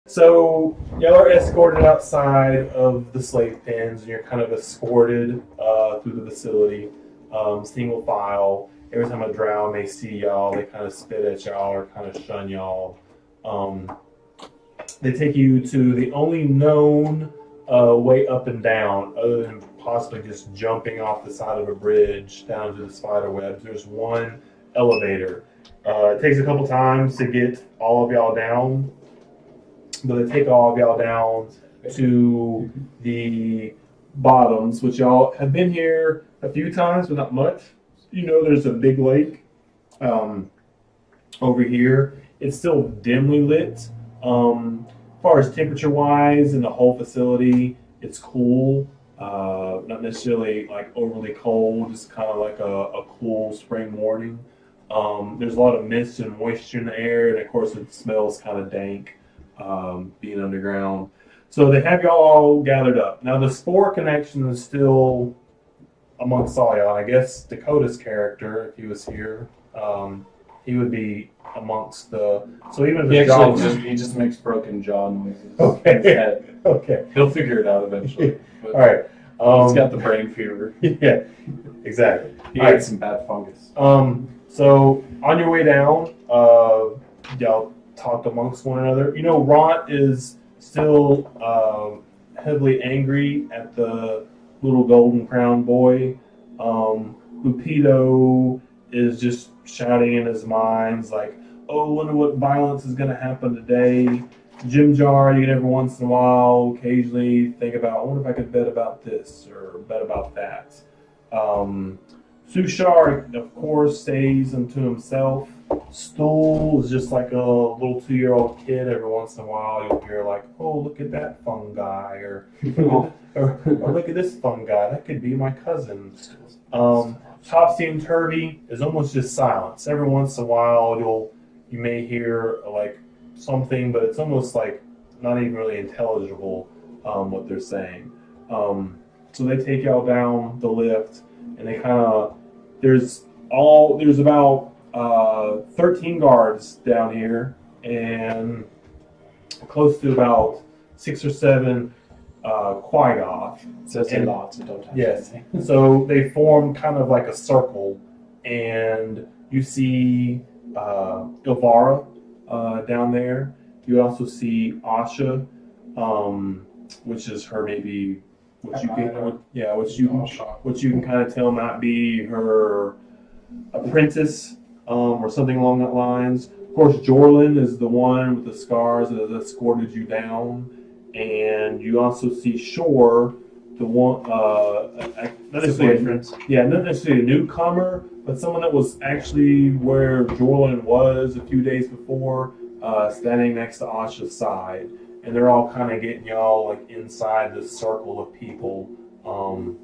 So y'all are escorted outside of the slave pens, and you're kind of escorted through the facility, single file. Every time a drow may see y'all, they kind of spit at y'all or kind of shun y'all. Um, they take you to the only known way up and down, other than possibly just jumping off the side of a bridge down to the spider webs. There's one elevator. It takes a couple times to get all of y'all down, but they take all of y'all down to the bottoms, which y'all have been here a few times, but not much. You know, there's a big lake over here. It's still dimly lit. As far as temperature wise, in the whole facility, it's cool. Not necessarily like overly cold, just kind of like a cool spring morning. There's a lot of mist and moisture in the air, and of course, it smells kind of dank being underground. So they have y'all all gathered up. Now, the spore connection is still amongst all y'all. I guess Dakota's character, if he was here, he would be amongst the. So even if He the jaw actually just makes broken jaw noises. Okay. In his head. Okay. He'll figure it out eventually. But All right. he's got the brain fever. Yeah. Exactly. He All right. ate some bad fungus. So on your way down, y'all talk amongst one another. You know, Ront is still heavily angry at the little golden crown boy. Lupito is just shouting in his mind, like, "Oh, wonder what violence is going to happen today." Jim Jar, you can every once in a while, occasionally think about, I wonder if I could bet about this or bet about that. Sushar, of course, stays unto himself. Stool is just like a little 2-year-old kid. Every once in a while, you'll hear like, "Oh, look at that fungi," or "Look at this fungi. That could be my cousin." Topsy and Turvy is almost just silence. Every once in a while, you may hear like something, but it's almost like not even really intelligible what they're saying. So they take y'all down the lift, and they kind of there's about 13 guards down here, and close to about 6 or 7 Quagoth. Says a lot, so don't touch Yes. anything. So they form kind of like a circle, and you see Ilvara down there. You also see Asha, which is her maybe what you can kind of tell might be her apprentice or something along that lines. Of course, Jorlin is the one with the scars that has escorted you down, and you also see Shore, the one not necessarily a newcomer, but someone that was actually where Jorlin was a few days before, standing next to Asha's side. And they're all kind of getting y'all like inside this circle of people, and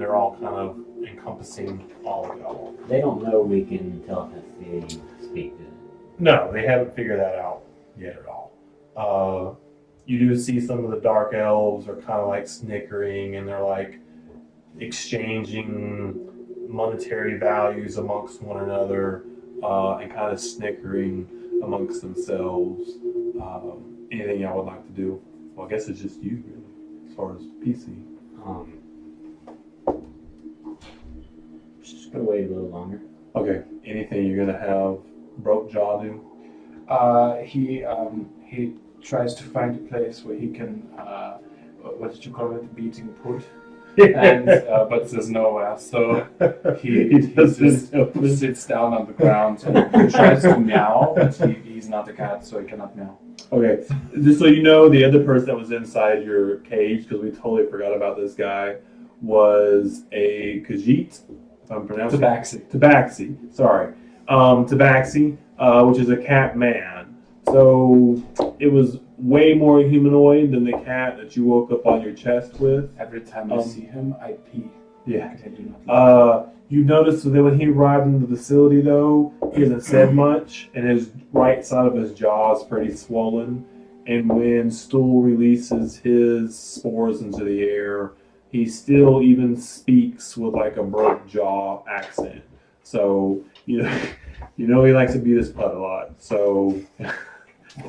they're all kind of encompassing all of y'all. They don't know we can telepathically speak to them. No, they haven't figured that out yet at all. You do see some of the dark elves are kind of like snickering, and they're like exchanging monetary values amongst one another, and kind of snickering amongst themselves. Anything y'all would like to do? Well, I guess it's just you, really, as far as PC. Just gonna wait a little longer. Okay. Anything you're gonna have Broke Jaw do? He tries to find a place where he can, what did you call it, beating put? And but there's nowhere, so he just sits down on the ground and tries to meow, but he's not a cat, so he cannot meow. Okay, just so you know, the other person that was inside your cage, because we totally forgot about this guy, was a Khajiit, if I'm pronouncing Tabaxi, sorry. Tabaxi, which is a cat man. So it was way more humanoid than the cat that you woke up on your chest with. Every time I see him, I pee. Yeah. I do not You noticed that when he arrived in the facility, though, he hasn't said much, and his right side of his jaw is pretty swollen. And when Stool releases his spores into the air, he still even speaks with like a broke jaw accent. So you know he likes to beat his butt a lot. So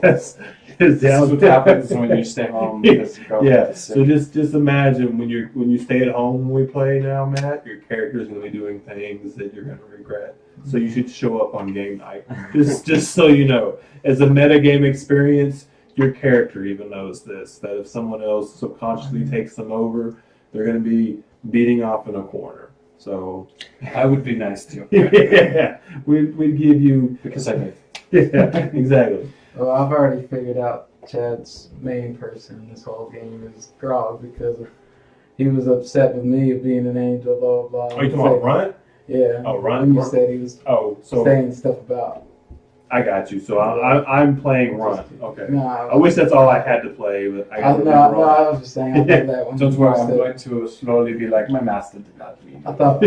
That's This is what happens when you stay home. Because your girlfriend Yeah. is sick. So just imagine when you stay at home when we play now, Matt, your character's gonna be doing things that you're gonna regret. So you should show up on game night. Just so you know, as a metagame experience, your character even knows this. That if someone else subconsciously takes them over, they're gonna be beating off in a corner. So I would be nice to you. yeah, we'd give you Because I did. yeah, exactly. Well, I've already figured out Chad's main person in this whole game is Grog because he was upset with me of being an angel, blah, blah, blah. Are you talking about Runt? Yeah. Oh, Runt. When you said he was So saying stuff about. I got you. So I'm playing Runt. Okay. No, I wish that's all I had to play, but I got no, I was just saying I thought that one. Don't worry, I'm going to slowly be like, my master did not mean. I thought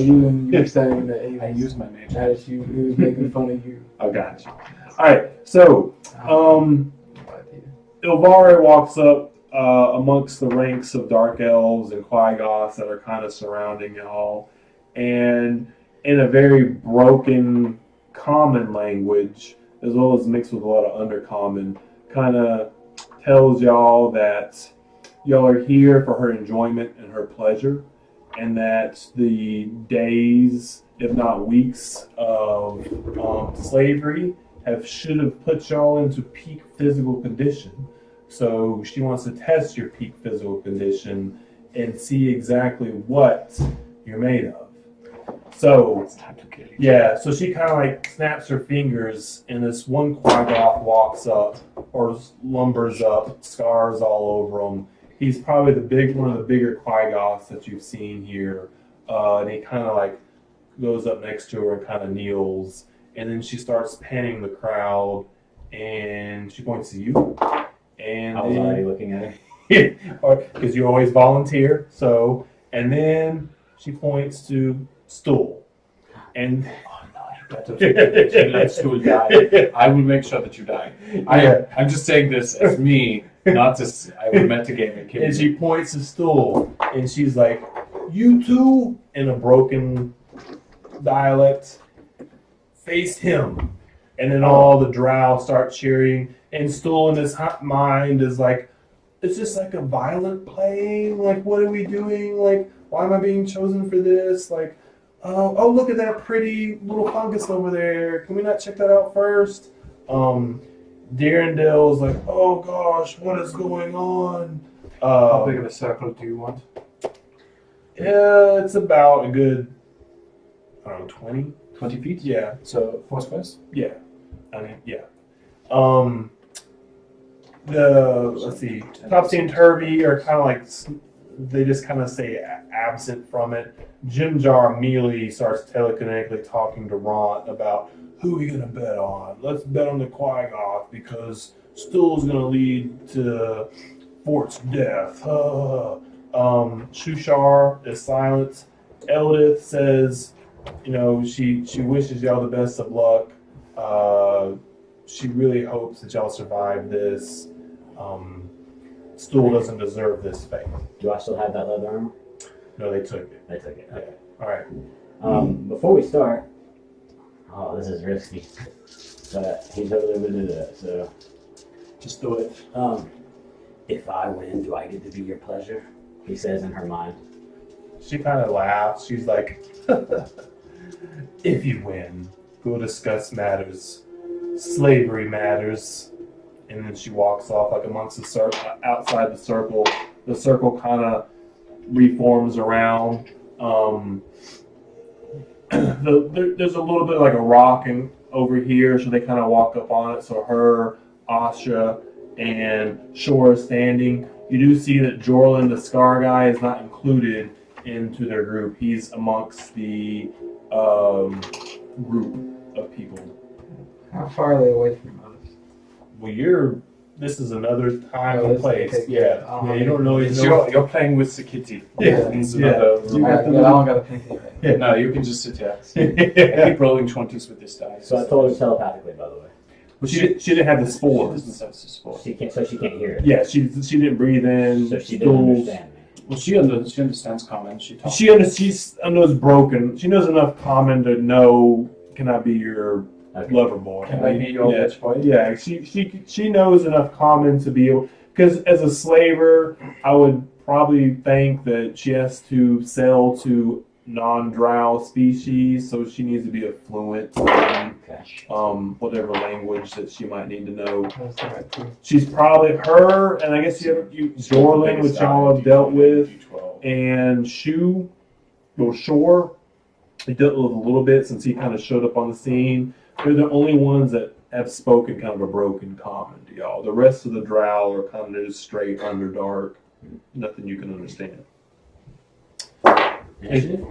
you when you were saying that he I was use my mage. mad at you, he was making fun of you. I got you. All right. So No idea. Ilvare walks up amongst the ranks of dark elves and Quagoths that are kind of surrounding y'all, and in a very broken common language, as well as mixed with a lot of undercommon, kind of tells y'all that y'all are here for her enjoyment and her pleasure, and that the days, if not weeks, of slavery should have put y'all into peak physical condition. So she wants to test your peak physical condition and see exactly what you're made of. So It's time to kill you. yeah, so she kind of like snaps her fingers, and this one Quagoth walks up or lumbers up, scars all over him. He's probably one of the bigger Quagoths that you've seen here, and he kind of like goes up next to her and kind of kneels, and then she starts panning the crowd, and she points to you, and I was already looking at it. because you always volunteer. So, and then she points to Stool, and Let Stool die. I will make sure that you die. I'm just saying this as me, not as I will metagame and kill and you. she points to Stool, and she's like, "You two," in a broken dialect, face him. And then all the drow start cheering, and Stool in his hot mind is like, "It's just like a violent play. Like, what are we doing? Like, why am I being chosen for this? Like, oh, look at that pretty little fungus over there. Can we not check that out first?" Darendale's like, "Oh gosh, what is going on?" How big of a circle do you want? Yeah, it's about a good, I don't know, 20? 20 feet? Yeah, So 4 squares? yeah. I mean, yeah. Let's see, Topsy and Turvy are kind of like, they just kind of say absent from it. Jim Jar immediately starts telekinetically talking to Ron about who are we going to bet on? Let's bet on the Quagoth because Stool's going to lead to Fort's death. Shushar is silent. Eldith says, she wishes y'all the best of luck. She really hopes that y'all survive this. Stool doesn't deserve this fate. Do I still have that leather armor? No, they took it. I took it. Okay. All right. Before we start, this is risky, but he totally would do that. So, Just do it. if I win, do I get to be your pleasure? He says in her mind. She kind of laughs. She's like, "If you win, we'll discuss matters, slavery matters." And then she walks off like amongst the circle, outside the circle. The circle kind of reforms around. There's a little bit like a rock over here, so they kind of walk up on it. So her, Asha, and Shore is standing. You do see that Jorlin, the Scar guy, is not included into their group. He's amongst the group of people. How far are they away from us? Well, this is another time Oh, and this- place. okay, Yeah. yeah. You don't know. You're playing with the kitty. Yeah. It's Yeah. another You room. got Alright, the good, I don't gotta think anyway. Yeah. No, you can just sit here. I Yeah. keep rolling 20s with this die. So I told her telepathically, by the way. Well, she didn't have the She spores. doesn't have the sport. She can't hear it. Yeah, she didn't breathe in. So she didn't stools. understand me. Well, she understands common. She talks. She knows broken. She knows enough common to know cannot be your Okay. lover boy. Can I be your yeah, bitch boy? Yeah, she knows enough common to be able. Because as a slaver, I would probably think that she has to sell to non-drow species, so she needs to be fluent in Okay. whatever language that she might need to know. That's right, too. She's probably her, and I guess you Jorlin, which y'all have dealt with, and Shu, or Shore. He dealt with a little bit since he kind of showed up on the scene. They're the only ones that have spoken kind of a broken common to y'all. The rest of the drow are kind of just straight underdark. Nothing you can understand. Initiative?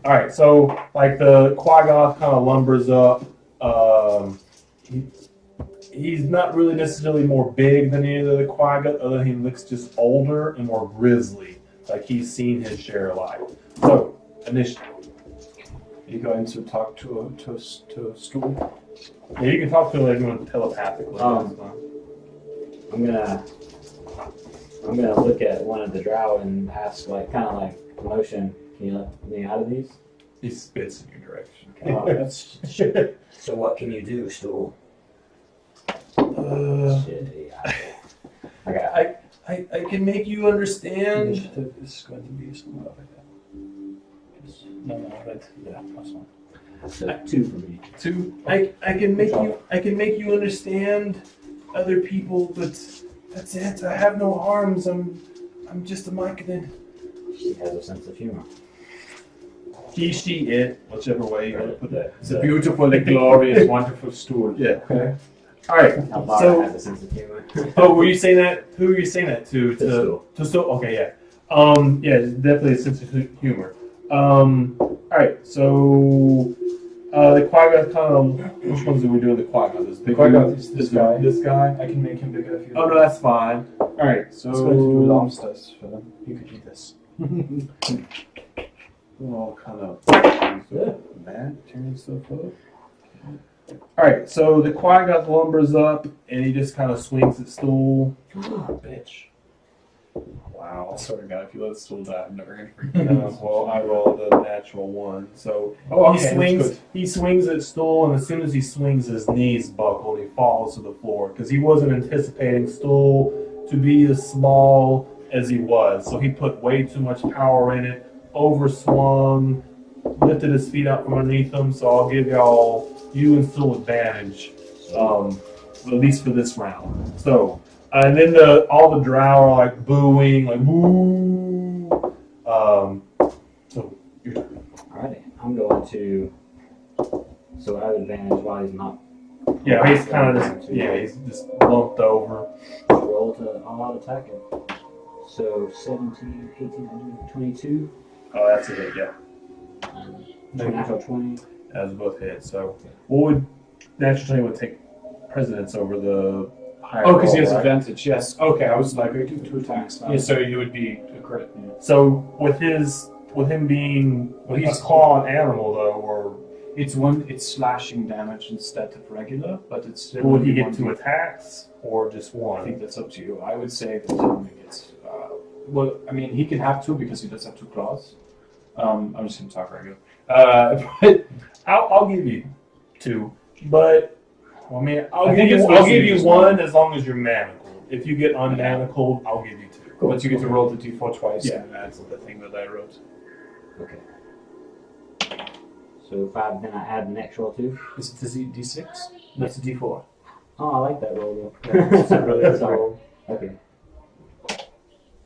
Alright, so like the Quaggoth kind of lumbers up. He's not really necessarily more big than any of the Quaggoth, other than he looks just older and more grisly. Like he's seen his share of life. So, initiative. Are you going to talk to a stool? Yeah, you can talk to him like telepathically. I'm gonna look at one of the drow and ask, like, kind of like promotion. Can you let me out of these? He spits in your direction. Oh, that's So what can you do, stool? Shit, yeah. Okay. I can make you understand. initiative is going to be somewhere over there. Yes. No, right. Yeah, that's one. So 2 for me. I can make you understand other people, but that's it. I have no arms. I'm just a myconid. She has a sense of humor. He, she, it, whichever way you want to put that. It's a beautiful, glorious, wonderful stool. Yeah. Okay. All right. Alvara So, has a sense of humor. oh, were you saying that? Who were you saying that to? To Stool. To Stool. Okay, yeah. Yeah, definitely a sense of humor. All right. So, the Quaggoth kind of. Which ones are we doing? The Quaggoth. This big Quaggoth dude? is this guy. This guy. I can make him bigger if you Oh no, that's fine. All right. So It's going to do lobsters for them. You could eat this. we're all kind of mad, tearing stuff up. All right. So the Quaggoth lumbers up, and he just kind of swings at Stool. Bitch. Wow. I swear to God, if you let stool die, I'm never going to forget. Well, I rolled a natural one, so Oh, he okay, swings. that's good. He swings at Stool, and as soon as he swings, his knees buckle, and he falls to the floor because he wasn't anticipating Stool to be as small as he was. So he put way too much power in it, overswung, lifted his feet up from underneath him. So I'll give you and Stool advantage, at least for this round. So. And then all the drow are like booing, like woo. So your turn. Alrighty. I'm going to. So I have advantage while he's not. Yeah, he's kind of just he's just lumped over. Roll to all-out attack it. So 17, 18, 19, 22. Oh, that's a hit. Yeah, Natural 20. as both hit. So what would natural 20 would take precedence over the higher Oh, because he roll, has right? advantage, yes. Okay, I was like, I do 2 attacks. Yeah, so you would be a crit. Yeah. So with him being he's a clawed animal though, or It's slashing damage instead of regular, but it's still. would he only get one 2 d- attacks or just I one? think that's up to you. I would say that he gets. Well, I mean, he can have 2 because he does have 2 claws. I'm just gonna talk regular. But I'll give you 2, but I mean I I'll think give it's you mostly just one as long as you're manacled. If you get unmanacled, I'll give you 2. but you get to roll the d4 twice. Yeah. And that's the thing that I wrote. Okay. So 5, then I add an extra roll 2. Is it the d6? That's a d4. Oh, I like that roll though. It's a really good Sorry. roll. Okay.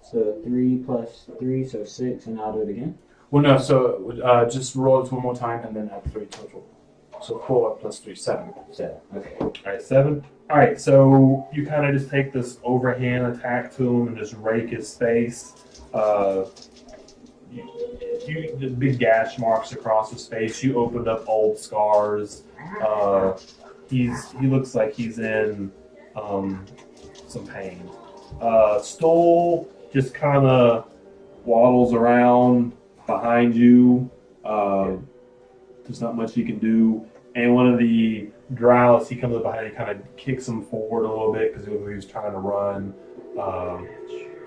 So 3 plus 3, so 6, and I'll do it again. Well, no. So just roll it one more time and then add 3 total. So 4 plus 3, 7. 7. Okay. All right, 7. All right, so you kind of just take this overhand attack to him and just rake his face. The big gash marks across his face. You opened up old scars. He looks like he's in some pain. Stool just kind of waddles around behind you. There's not much you can do. And one of the drows, he comes up behind you, kind of kicks him forward a little bit because he was trying to run.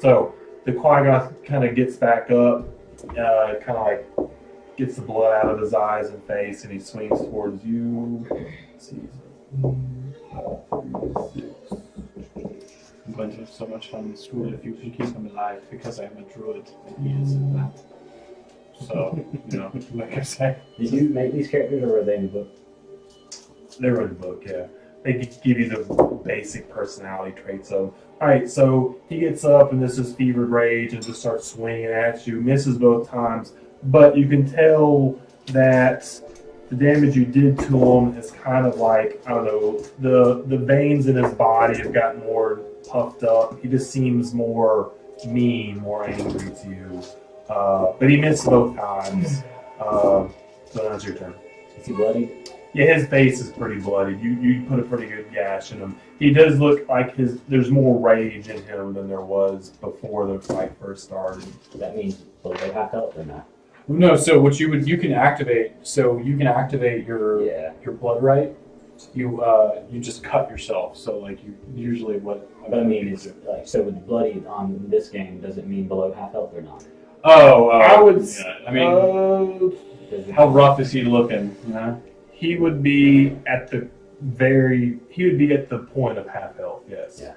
So the Quaggoth kind of gets back up, kind of like gets the blood out of his eyes and face, and he swings towards you. Let's see. I'm going to have so much fun in school if you can keep him alive because I'm a druid and he isn't that. So, like I said. Did you make these characters or were they in the book? They were in the book, yeah. They give you the basic personality traits of. Alright, so he gets up and this is fevered rage and just starts swinging at you, misses both times, but you can tell that the damage you did to him is kind of like, I don't know, the veins in his body have gotten more puffed up. He just seems more mean, more angry to you. But he missed both times. So that's your turn. Is he bloody? Yeah, his face is pretty bloody. You put a pretty good gash in him. He does look like there's more rage in him than there was before the fight first started. That means below half health or not? No, so what you can activate your blood right. You just cut yourself. So like you usually what. But I mean, is like so with bloody on this game, does it mean below half health or not? I would. Yeah, I mean, how rough is he looking? He would be at the point of half health. Yes. Yeah.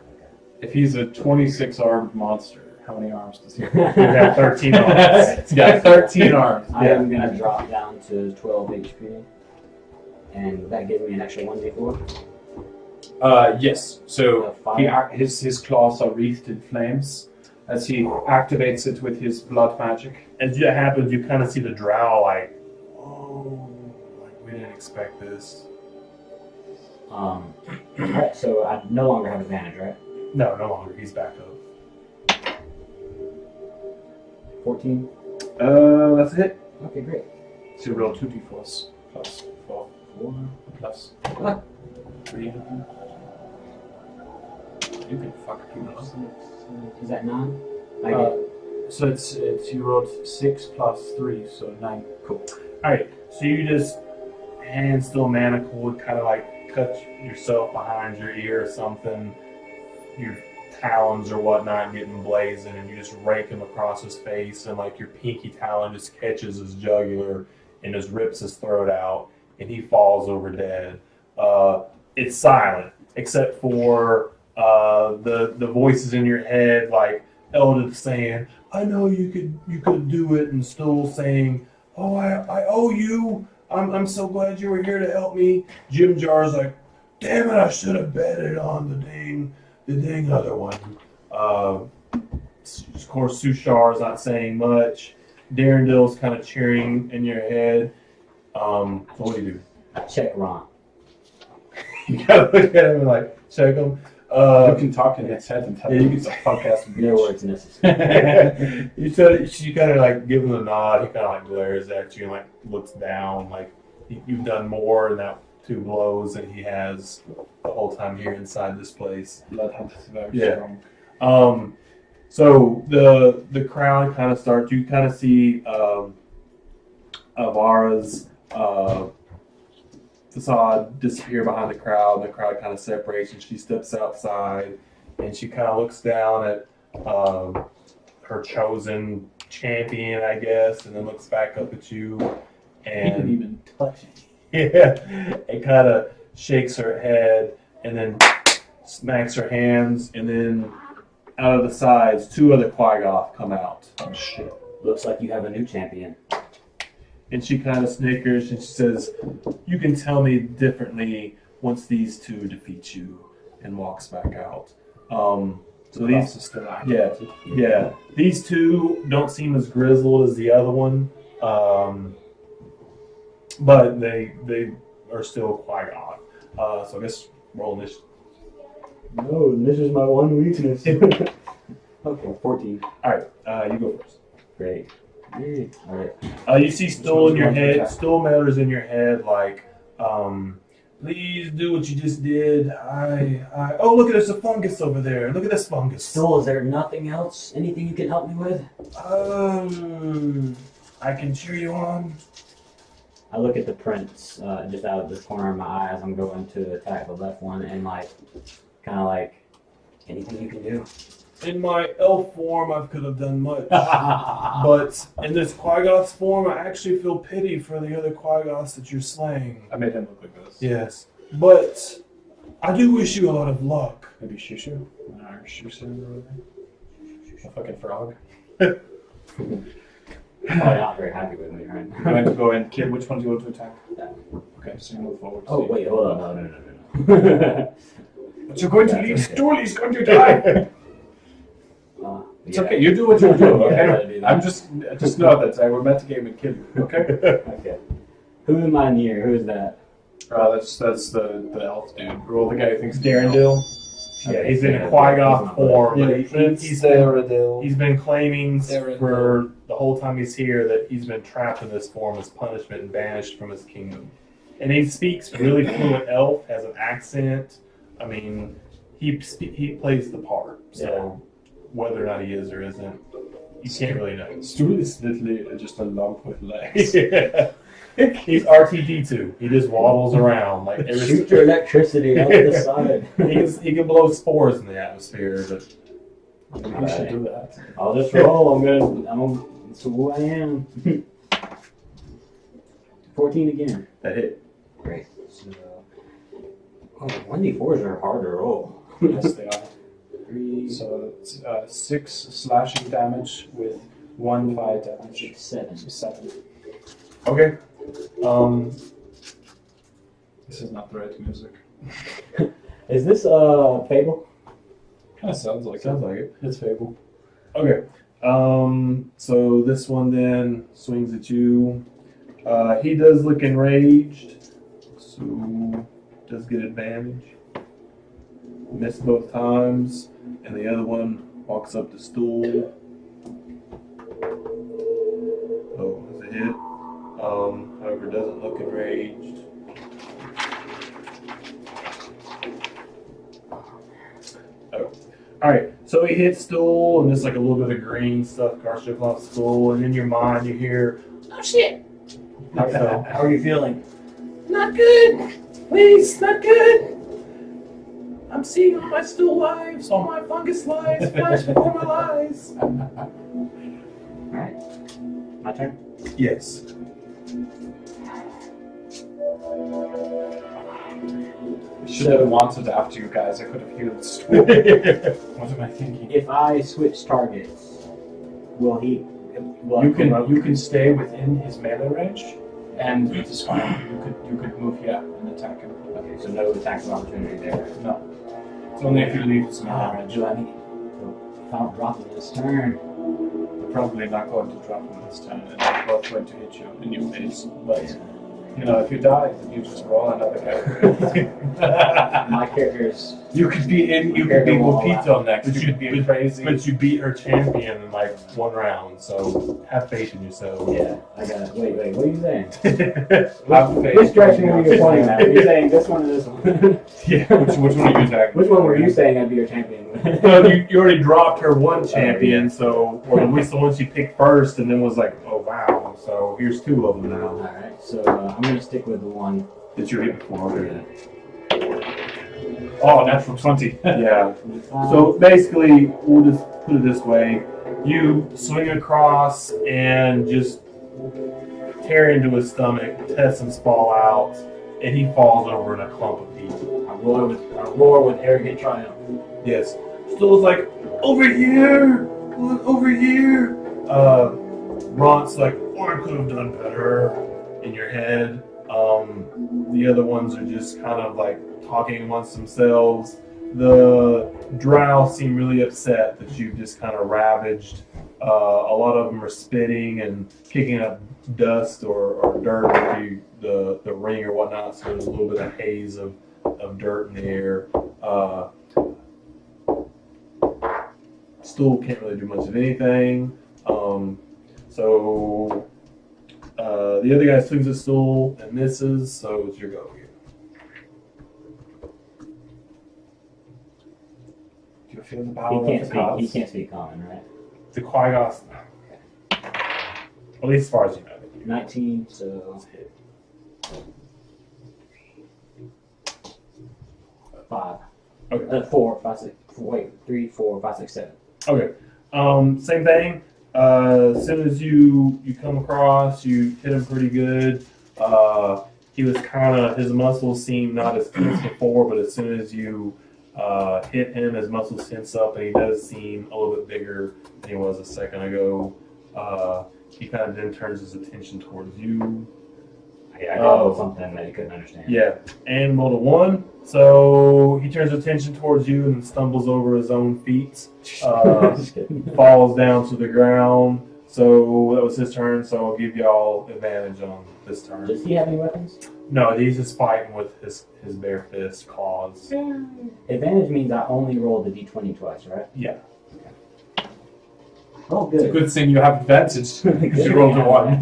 If he's a 26-armed monster, how many arms does he have? He'd have 13 arms. He's got 13 arms. I am going to drop down to 12 HP. And that gives me an extra 1d4? Yes. So his claws are wreathed in flames as he activates it with his blood magic. As that happens, you kind of see the drow like, oh, like we didn't expect this. Alright, so I no longer have advantage, right? No longer. He's back up. 14? That's a hit. Okay, great. So you roll 2d4s plus 4 plus 3. You can fuck people up. Is that 9? So it's you rolled 6 plus 3, so 9. Cool. Alright, so you just hand still manacled, kind of like cut yourself behind your ear or something, your talons or whatnot getting blazing, and you just rake him across his face, and like your pinky talon just catches his jugular and just rips his throat out, and he falls over dead. It's silent, except for the voices in your head, like Eldith saying, "I know you could do it," and Stool saying, "Oh, I owe you. I'm so glad you were here to help me." Jim Jar's like, "Damn it, I should have betted on the dang other one." Of course, Sushar's not saying much. Darendale's kind of cheering in your head. So what do you do? I check Ron. You gotta look at him and like check him. You can talk in his head and tell him he's a podcast. No words necessary. She kind of like give him a nod. He kind of like glares at you and like looks down. Like you've done more in that 2 blows than he has the whole time here inside this place. Bloodhunt is very strong. So the crowd kind of starts. You kind of see Avara's facade disappear behind the crowd, and the crowd kind of separates, and she steps outside, and she kind of looks down at her chosen champion, I guess, and then looks back up at you, and He didn't even touch it. yeah, and kind of shakes her head, and then smacks her hands, and then out of the sides, 2 other Quaggoth come out. Oh shit. Looks like you have a new champion. And she kind of snickers and she says, "You can tell me differently once these 2 defeat you," and walks back out. So these is still active. yeah, these 2 don't seem as grizzled as the other one, but they are still quite odd. So I guess roll initiative. No, this is my one weakness. Okay, 14. All right, you go first. Great. Alright. You see Stool in your head. Stool matters in your head, like, please do what you just did. Oh, look at there's a fungus over there. Look at this fungus. Stool, is there nothing else? Anything you can help me with? I can cheer you on. I look at the prints just out of the corner of my eye as I'm going to attack the left one, and like, kind of like, anything you can do? in my elf form, I could have done much. But in this Quaggoth form, I actually feel pity for the other Quaggoths that you're slaying. I made him look like this. Yes. But I do wish you a lot of luck. Maybe Shushu? Or Shushu or whatever. A fucking frog. Probably not very happy with me, right? I'm going to go and kill. Which one do you want to attack? That. Okay, so you move forward. Oh, wait, hold on. No. But you're going to That's leave okay. Stool, he's going to die. It's Yeah. okay, you do what you do, Yeah, okay? I do that. I'm just know that I will metagame and kill you, okay? Okay. Who am I near? Who is that? That's the elf dude. Roll the guy who thinks Darendil. Yeah, he's in a Quaggoth form. Yeah, but Darendil. he's been claiming Darendil. for the whole time he's here that he's been trapped in this form as punishment and banished from his kingdom. And he speaks really fluent elf, has an accent. I mean, he plays the part. So whether or not he is or isn't, you can't really know. Stool is literally just a lump with legs. Yeah. He's RTD2. He just waddles around like Shoot your electricity out the side. he can blow spores in the atmosphere, but Maybe we should do that. I'll just roll. That's who I am. 14 again. that hit. Great. So, 1d4s are hard to roll. Yes, they are. 3, So it's 6 slashing damage with 1 fire damage. 6, 7. 7. Okay. This is not the right music. Is this Fable? Kind of sounds like Sounds it. like it. It's Fable. Okay. So this one then swings at you. He does look enraged, so does get advantage. Missed both times, and the other one walks up to stool. Oh, that's a hit. However, doesn't look enraged. Oh. Alright, so he hits stool, and there's like a little bit of green stuff trickling off stool, and in your mind you hear, oh shit! So, How are you feeling? not good! Please, not good! I'm seeing all my stool lives, all my fungus lives, flash before my eyes. Alright. My turn? Yes. I should have wanted after you guys. I could have healed Stool. What am I thinking? If I switch targets, will he... Will You can stay within his melee range, and it is fine. You could move here and attack him. Okay, so no attack of opportunity there. No, it's only if you leave his melee Ah, range. do I need... So, if I don't drop it this turn... We're probably not going to drop him this turn, and they're both going to hit you in your face. But you know, if you die, then you just roll another character. My character's... You could be in. You could be Wupito next. You could be crazy. But you beat her champion in like one round, so have faith in yourself. Yeah, I got it. Wait, what are you saying? Have faith. Which direction were you pointing at? Were you saying this one or this one? Yeah. Which one are you attacking? Which one were you saying I'd be your champion with? Well, you already dropped her one champion, so or at least the one she picked first, and then was like, oh wow. So here's two of them now Alright, so I'm going to stick with the one. that you hit before. Oh, natural 20. Yeah. So basically, we'll just put it this way: you swing across and just tear into his stomach, intestines fall out, and he falls over in a clump of heat. I roar with arrogant triumph. Yes. Stool's like, over here! Over here! Ront's like, oh, I could have done better in your head. The other ones are just kind of like talking amongst themselves. The drow seem really upset that you've just kind of ravaged. A lot of them are spitting and kicking up dust or dirt into the ring or whatnot, so there's a little bit of haze of dirt in the air. Stool can't really do much of anything. So the other guy swings a stool and misses, so it's your go here. Do you feel the power of the He cards? can't speak common, right? The Quaggoth, at least as far as you know. 19, so... 5. Okay. 4, 5, 6... Wait, 3, 4, 5, 6, 7. Okay. Same thing. As soon as you come across, you hit him pretty good. He was his muscles seem not as tense before, but as soon as you hit him, his muscles tense up, and he does seem a little bit bigger than he was a second ago. He kind of then turns his attention towards you. I got something that he couldn't understand. Yeah, and rolled a 1. So he turns attention towards you and stumbles over his own feet. Just kidding. Falls down to the ground. So that was his turn. So I'll give y'all advantage on this turn. Does he have any weapons? No, he's just fighting with his bare fist claws. Advantage means I only roll the d20 twice, right? Yeah. Oh, It's a good. good thing you have advantage because you rolled a 1.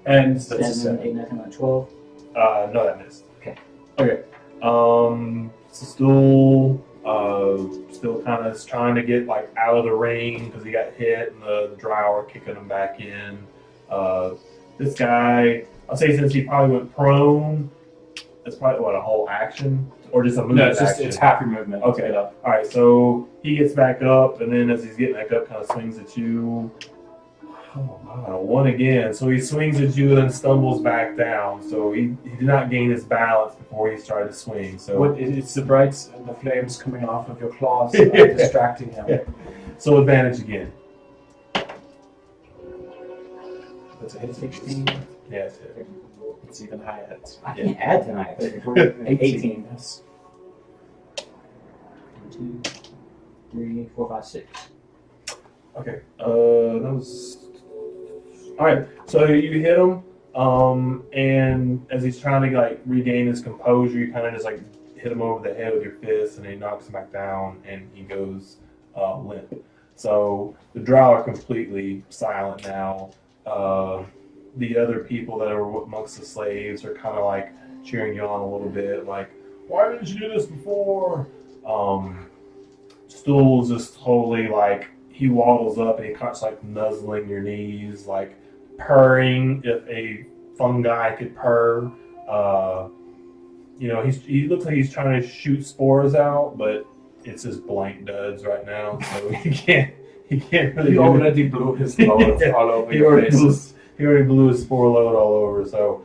And that's a 7, 7. 8, 9, 10, 12. No, that missed. Okay. Okay. So still kind of trying to get like out of the ring because he got hit and the drow are kicking him back in. This guy, I'll say since he probably went prone, that's probably what, a whole action or just a movement No, it's just action? it's half your movement. Okay. Get up. All right, so he gets back up, and then as he's getting back up, kind of swings at you. Oh, wow, 1 again. So he swings at you and then stumbles back down. So he did not gain his balance before he started to swing. So It's the the flames coming off of your claws distracting him. Yeah. So advantage again. That's a hit. 16. Yeah, it's it. It's even higher. I can't add tonight. 18. Yes. 1, 2, 3, 4, 5, 6. Okay. That was. All right. So you hit him, and as he's trying to like regain his composure, you kind of just like hit him over the head with your fist, and he knocks him back down, and he goes limp. So the drow are completely silent now. The other people that are amongst the slaves are kind of like cheering you on a little bit, like, "Why didn't you do this before?" Stool's just totally like. He waddles up and he starts like nuzzling your knees, like purring if a fungi could purr. He looks like he's trying to shoot spores out, but it's just blank duds right now, so he can't really. He do it. already blew his load Yeah, all over he your already faces. he already blew his spore load all over. So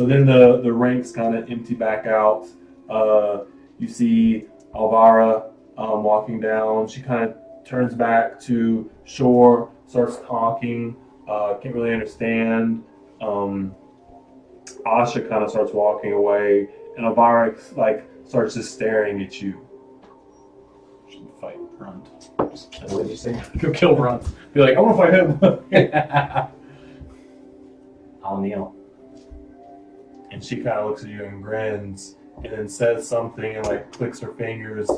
then the ranks kind of empty back out. You see Alvara walking down. She kind of turns back to shore, starts talking. Can't really understand. Asha kind of starts walking away, and Alvara like starts just staring at you. Should fight Runt. What did you say? Go kill Runt. Be like, I want to fight him. I'll kneel. And she kind of looks at you and grins, and then says something and like clicks her fingers.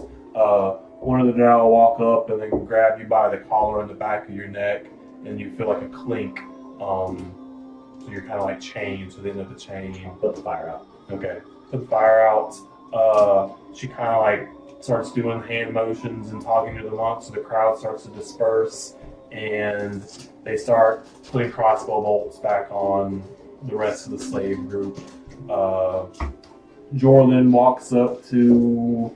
One of the drow will walk up and then grab you by the collar on the back of your neck, and you feel like a clink. So you're kind of like chained to the end of the chain. Put the fire out. Okay. Put the fire out. She kind of like starts doing hand motions and talking to the monks, so the crowd starts to disperse, and they start putting crossbow bolts back on the rest of the slave group. Jorlin walks up to.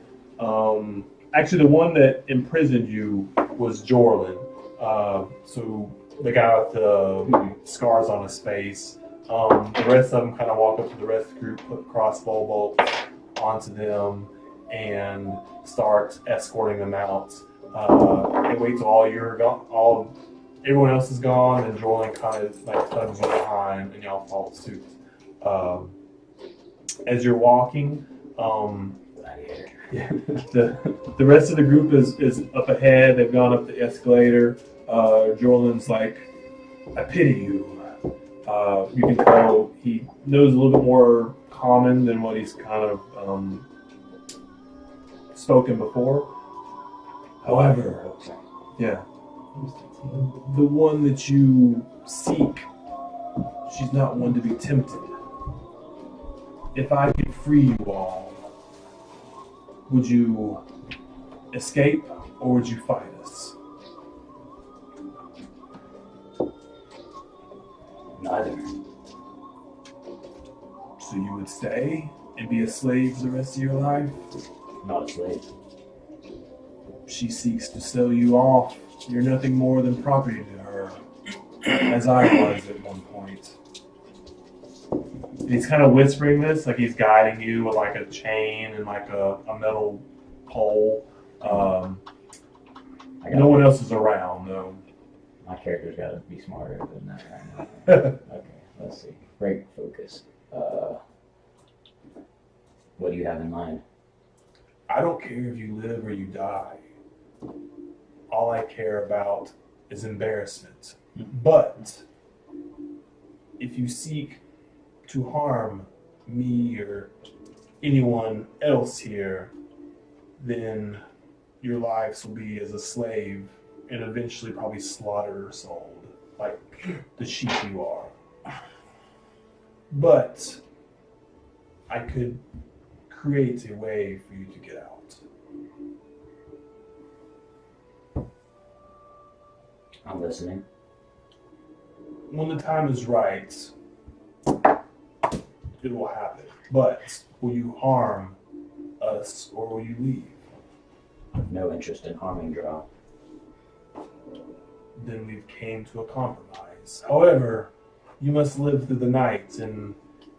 Actually, the one that imprisoned you was Jorlin. So the guy with the scars on his face. The rest of them kind of walk up to the rest of the group, put crossbow bolts onto them, and start escorting them out. They wait till everyone else is gone, and Jorlin kind of like tugs you behind, and y'all follow suit. As you're walking, Gladiator. yeah, the rest of the group is up ahead. They've gone up the escalator. Jorlin's like, I pity you. You can tell he knows a little bit more common than what he's kind of spoken before. However, yeah, the one that you seek, she's not one to be tempted. If I could free you all, would you escape or would you fight us? Neither. So you would stay and be a slave for the rest of your life? Not a slave. she seeks to sell you off, you're nothing more than property to her, as I was at one point. And he's kind of whispering this, like he's guiding you with like a chain and like a metal pole. No one else is around, though. My character's got to be smarter than that right now. Okay, let's see. Break focus. What do you have in mind? I don't care if you live or you die. All I care about is embarrassment. But if you seek to harm me or anyone else here, then your lives will be as a slave and eventually probably slaughtered or sold, like the sheep you are. But I could create a way for you to get out. I'm listening. When the time is right, it will happen. But will you harm us or will you leave? No interest in harming Draw. Then we've came to a compromise. However, you must live through the night, and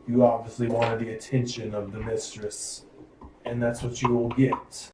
you obviously wanted the attention of the mistress, and that's what you will get.